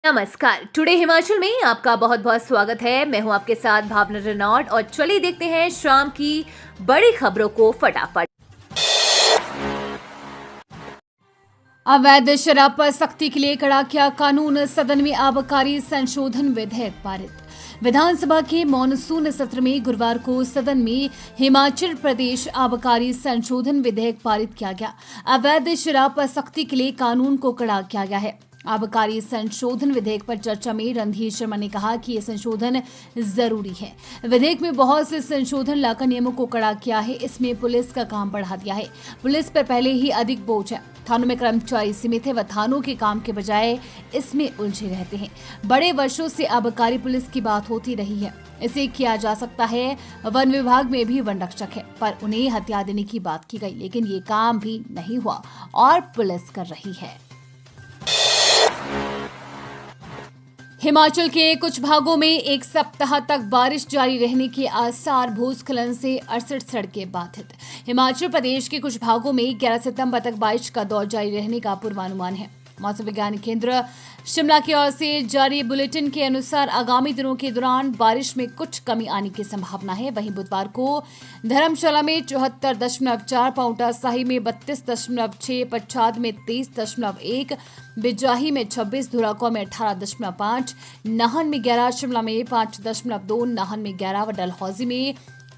नमस्कार। टुडे हिमाचल में आपका बहुत बहुत स्वागत है। मैं हूं आपके साथ भावना रेनॉल्ड और चलिए देखते हैं शाम की बड़ी खबरों को फटाफट। अवैध शराब पर सख्ती के लिए कड़ा किया कानून, सदन में आबकारी संशोधन विधेयक पारित। विधानसभा के मॉनसून सत्र में गुरुवार को सदन में हिमाचल प्रदेश आबकारी संशोधन विधेयक पारित किया गया। अवैध शराब पर सख्ती के लिए कानून को कड़ा किया गया है। आबकारी संशोधन विधेयक पर चर्चा में रणधीर शर्मा ने कहा कि ये संशोधन जरूरी है। विधेयक में बहुत से संशोधन लाकर नियमों को कड़ा किया है। इसमें पुलिस का काम बढ़ा दिया है। पुलिस पर पहले ही अधिक बोझ है। थानों में कर्मचारी सीमित है व थानों के काम के बजाय इसमें उलझे रहते हैं। बड़े वर्षों से आबकारी पुलिस की बात होती रही है। इसे किया जा सकता है। वन विभाग में भी वन रक्षक है, पर उन्हें हथियार देने की बात की गई, लेकिन ये काम भी नहीं हुआ और पुलिस कर रही है। हिमाचल के कुछ भागों में एक सप्ताह तक बारिश जारी रहने के आसार, भूस्खलन से 68 सड़कें बाधित। हिमाचल प्रदेश के कुछ भागों में 11 सितंबर तक बारिश का दौर जारी रहने का पूर्वानुमान है। मौसम विज्ञान केंद्र शिमला की ओर से जारी बुलेटिन के अनुसार आगामी दिनों के दौरान बारिश में कुछ कमी आने की संभावना है। वहीं बुधवार को धर्मशाला में 74.4, पांवटा साही में 32.6, पच्छाद में 23.1, बिजाही में 26, धुराको में 18.5, नाहन में 11, शिमला में 5.2, नाहन में 11 व डलहौजी में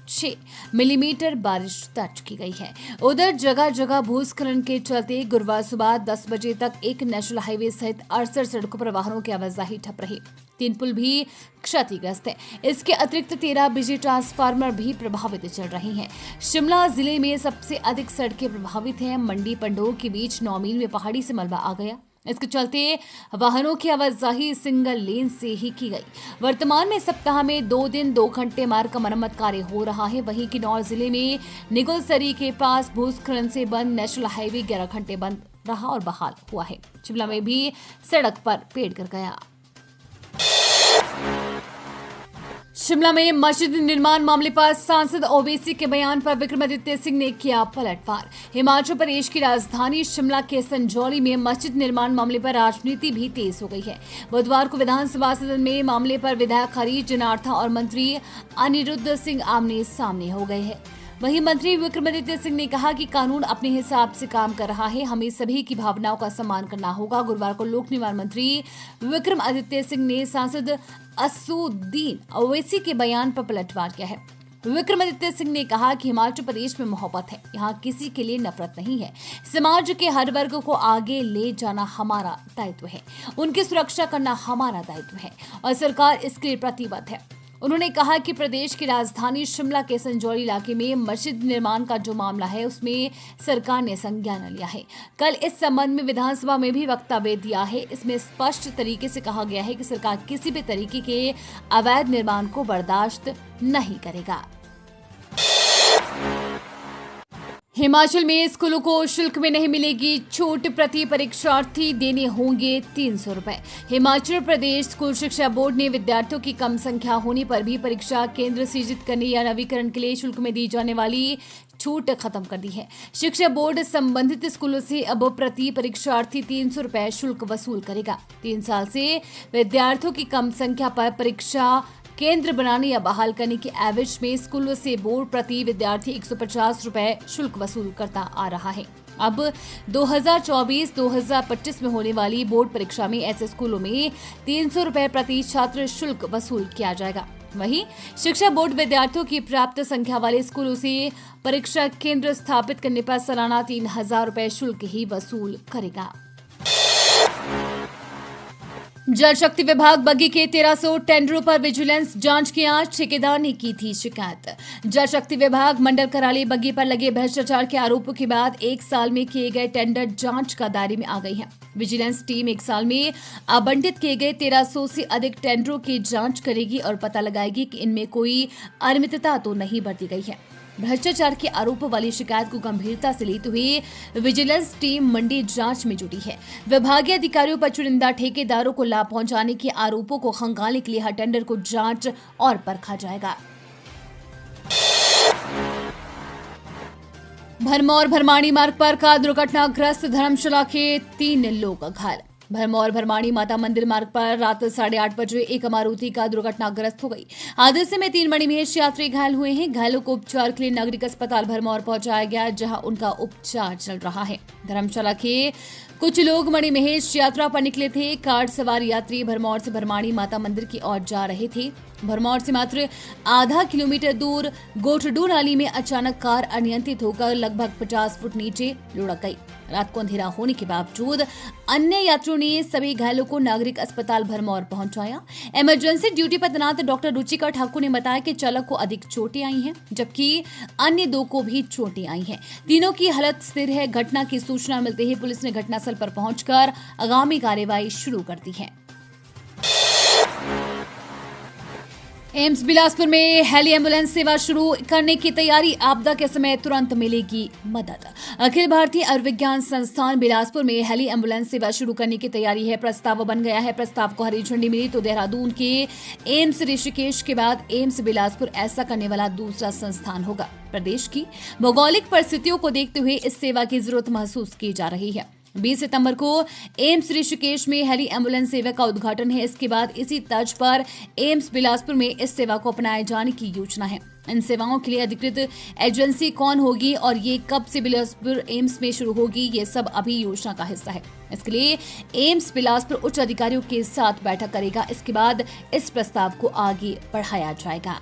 6 मिलीमीटर बारिश दर्ज की गई है। उधर जगह जगह भूस्खलन के चलते गुरुवार सुबह 10 बजे तक एक नेशनल हाईवे सहित 68 सड़कों पर वाहनों की आवाजाही ठप रही। 3 पुल भी क्षतिग्रस्त है। इसके अतिरिक्त 13 बिजली ट्रांसफार्मर भी प्रभावित चल रही हैं। शिमला जिले में सबसे अधिक सड़कें प्रभावित हैं। मंडी पंडोह के बीच 9 मील में पहाड़ी से मलबा आ गया। इसके चलते वाहनों की आवाजाही सिंगल लेन से ही की गई। वर्तमान में सप्ताह में 2 दिन 2 घंटे मार्ग का मरम्मत कार्य हो रहा है। वहीं किन्नौर जिले में निगुलसरी के पास भूस्खलन से बंद नेशनल हाईवे 11 घंटे बंद रहा और बहाल हुआ है। शिमला में भी सड़क पर पेड़ गिर गया। शिमला में मस्जिद निर्माण मामले पर सांसद ओवैसी के बयान पर विक्रमादित्य सिंह ने किया पलटवार। हिमाचल प्रदेश की राजधानी शिमला के संजौली में मस्जिद निर्माण मामले पर राजनीति भी तेज हो गई है। बुधवार को विधानसभा सदन में मामले पर विधायक हरीश जनार्था और मंत्री अनिरुद्ध सिंह आमने सामने हो गए हैं। वहीं मंत्री विक्रमादित्य सिंह ने कहा कि कानून अपने हिसाब से काम कर रहा है, हमें सभी की भावनाओं का सम्मान करना होगा। गुरुवार को लोक निर्माण मंत्री विक्रमादित्य सिंह ने सांसद असुद्दीन ओवैसी के बयान पर पलटवार किया है। विक्रमादित्य सिंह ने कहा कि हिमाचल प्रदेश में मोहब्बत है, यहाँ किसी के लिए नफरत नहीं है। समाज के हर वर्ग को आगे ले जाना हमारा दायित्व है, उनकी सुरक्षा करना हमारा दायित्व है और सरकार इसके लिए प्रतिबद्ध है। उन्होंने कहा कि प्रदेश की राजधानी शिमला के संजौली इलाके में मस्जिद निर्माण का जो मामला है उसमें सरकार ने संज्ञान लिया है। कल इस संबंध में विधानसभा में भी वक्तव्य दिया है। इसमें स्पष्ट तरीके से कहा गया है कि सरकार किसी भी तरीके के अवैध निर्माण को बर्दाश्त नहीं करेगा। हिमाचल में स्कूलों को शुल्क में नहीं मिलेगी छूट, प्रति परीक्षार्थी देने होंगे 300 रुपए। हिमाचल प्रदेश स्कूल शिक्षा बोर्ड ने विद्यार्थियों की कम संख्या होने पर भी परीक्षा केंद्र सृजित करने या नवीकरण के लिए शुल्क में दी जाने वाली छूट खत्म कर दी है। शिक्षा बोर्ड संबंधित स्कूलों से अब प्रति परीक्षार्थी 300 रुपए शुल्क वसूल करेगा। 3 साल से विद्यार्थियों की कम संख्या पर परीक्षा केंद्र बनाने या बहाल करने के एवज में स्कूलों से बोर्ड प्रति विद्यार्थी 150 रुपए शुल्क वसूल करता आ रहा है। अब 2024-2025 में होने वाली बोर्ड परीक्षा में ऐसे स्कूलों में 300 रुपए प्रति छात्र शुल्क वसूल किया जाएगा। वहीं शिक्षा बोर्ड विद्यार्थियों की पर्याप्त संख्या वाले स्कूलों से परीक्षा केंद्र स्थापित करने पर सालाना 3000 रुपए शुल्क ही वसूल करेगा। जल शक्ति विभाग बग्गी के 1300 टेंडरों पर विजिलेंस जांच की आज ठेकेदार ने की थी शिकायत। जल शक्ति विभाग मंडल कराली बग्गी पर लगे भ्रष्टाचार के आरोपों के बाद 1 साल में किए गए टेंडर जांच का दायरे में आ गई है। विजिलेंस टीम 1 साल में आवंटित किए गए 1300 से अधिक टेंडरों की जांच करेगी और पता लगाएगी कि इनमें कोई अनियमितता तो नहीं बरती गई है। भ्रष्टाचार के आरोप वाली शिकायत को गंभीरता से लेते हुए विजिलेंस टीम मंडी जांच में जुटी है। विभागीय अधिकारियों पर चुनिंदा ठेकेदारों को लाभ पहुंचाने के आरोपों को खंगालने के लिए हर टेंडर को जांच और परखा जाएगा। भरमौर भरमाणी मार्ग पर कार दुर्घटनाग्रस्त, धर्मशाला के 3 लोग घायल। भरमौर भरमाणी माता मंदिर मार्ग पर रात 8:30 बजे एक मारुति का दुर्घटनाग्रस्त हो गई। हादसे में 3 मणिमहेश यात्री घायल हुए हैं। घायलों को उपचार के लिए नागरिक अस्पताल भरमौर पहुंचाया गया, जहां उनका उपचार चल रहा है। धर्मशाला के कुछ लोग मणिमहेश यात्रा पर निकले थे। कार सवार यात्री भरमौर से भरमाणी माता मंदिर की ओर जा रहे थे। भरमौर से मात्र आधा किलोमीटर दूर गोठडू नाली में अचानक कार अनियंत्रित होकर लगभग 50 फुट नीचे लुढ़क गई। रात को अंधेरा होने के बावजूद अन्य यात्रियों ने सभी घायलों को नागरिक अस्पताल भरमौर पहुंचाया। इमरजेंसी ड्यूटी पर तैनात डॉक्टर रुचिका ठाकुर ने बताया कि चालक को अधिक चोटें आई हैं, जबकि अन्य 2 को भी चोटें आई हैं। तीनों की हालत स्थिर है। घटना की सूचना मिलते ही पुलिस ने घटनास्थल पर पहुंचकर आगामी कार्रवाई शुरू कर दी है। एम्स बिलासपुर में हेली एम्बुलेंस सेवा शुरू करने की तैयारी। आपदा के समय तुरंत मिलेगी मदद। अखिल भारतीय आयुर्विज्ञान संस्थान बिलासपुर में हेली एम्बुलेंस सेवा शुरू करने की तैयारी है। प्रस्ताव बन गया है। प्रस्ताव को हरी झंडी मिली तो देहरादून के एम्स ऋषिकेश के बाद एम्स बिलासपुर ऐसा करने वाला दूसरा संस्थान होगा। प्रदेश की भौगोलिक परिस्थितियों को देखते हुए इस सेवा की जरूरत महसूस की जा रही है। 20 सितंबर को एम्स ऋषिकेश में हेली एम्बुलेंस सेवा का उद्घाटन है। इसके बाद इसी तर्ज पर एम्स बिलासपुर में इस सेवा को अपनाए जाने की योजना है। इन सेवाओं के लिए अधिकृत एजेंसी कौन होगी और ये कब से बिलासपुर एम्स में शुरू होगी, ये सब अभी योजना का हिस्सा है। इसके लिए एम्स बिलासपुर उच्च अधिकारियों के साथ बैठक करेगा। इसके बाद इस प्रस्ताव को आगे बढ़ाया जाएगा।